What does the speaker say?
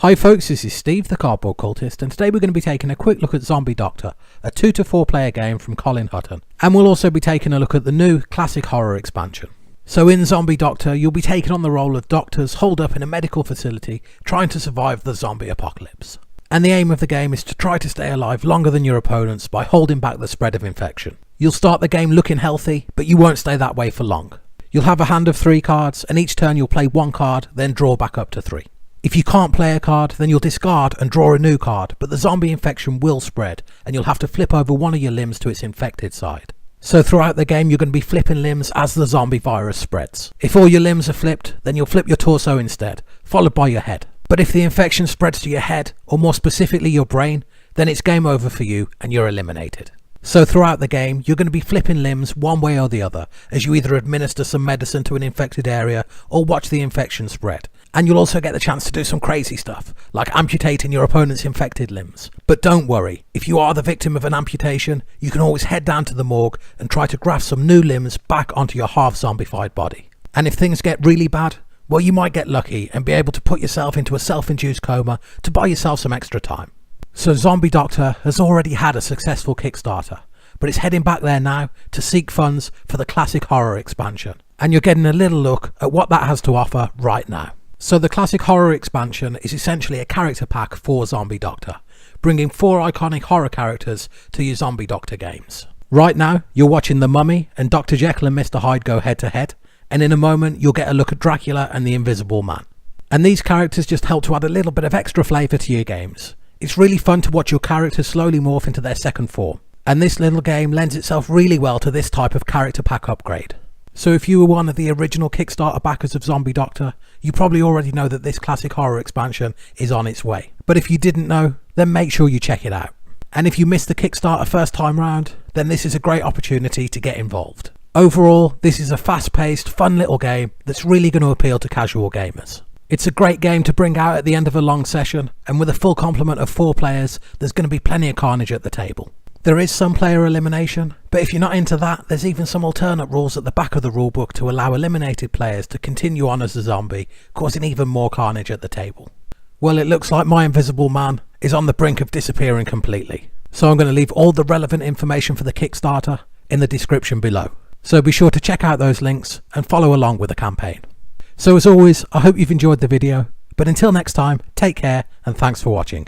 Hi folks, this is Steve the Cardboard Cultist, and today we're going to be taking a quick look at Zombie Doctor, a 2 to 4 player game from Colin Hutton, and we'll also be taking a look at the new classic horror expansion. So in Zombie Doctor, you'll be taking on the role of doctors holed up in a medical facility trying to survive the zombie apocalypse. And the aim of the game is to try to stay alive longer than your opponents by holding back the spread of infection. You'll start the game looking healthy, but you won't stay that way for long. You'll have a hand of 3 cards, and each turn you'll play 1 card, then draw back up to 3. If you can't play a card, then you'll discard and draw a new card, but the zombie infection will spread, and you'll have to flip over one of your limbs to its infected side. So throughout the game, you're going to be flipping limbs as the zombie virus spreads. If all your limbs are flipped, then you'll flip your torso instead, followed by your head. But if the infection spreads to your head, or more specifically your brain, then it's game over for you and you're eliminated. So throughout the game, you're going to be flipping limbs one way or the other, as you either administer some medicine to an infected area or watch the infection spread. And you'll also get the chance to do some crazy stuff, like amputating your opponent's infected limbs. But don't worry, if you are the victim of an amputation, you can always head down to the morgue and try to graft some new limbs back onto your half-zombified body. And if things get really bad, well, you might get lucky and be able to put yourself into a self-induced coma to buy yourself some extra time. So Zombie Doctor has already had a successful Kickstarter, but it's heading back there now to seek funds for the classic horror expansion. And you're getting a little look at what that has to offer right now. So the classic horror expansion is essentially a character pack for Zombie Doctor, bringing 4 iconic horror characters to your Zombie Doctor games. Right now, you're watching The Mummy and Dr. Jekyll and Mr. Hyde go head to head, and in a moment you'll get a look at Dracula and the Invisible Man. And these characters just help to add a little bit of extra flavour to your games. It's really fun to watch your characters slowly morph into their second form, and this little game lends itself really well to this type of character pack upgrade. So if you were one of the original Kickstarter backers of Zombie Doctor, you probably already know that this classic horror expansion is on its way. But if you didn't know, then make sure you check it out. And if you missed the Kickstarter first time round, then this is a great opportunity to get involved. Overall, this is a fast-paced, fun little game that's really going to appeal to casual gamers. It's a great game to bring out at the end of a long session, and with a full complement of 4 players, there's going to be plenty of carnage at the table. There is some player elimination, but if you're not into that, there's even some alternate rules at the back of the rulebook to allow eliminated players to continue on as a zombie, causing even more carnage at the table. Well, it looks like my Invisible Man is on the brink of disappearing completely, so I'm going to leave all the relevant information for the Kickstarter in the description below. So be sure to check out those links and follow along with the campaign. So as always, I hope you've enjoyed the video, but until next time, take care and thanks for watching.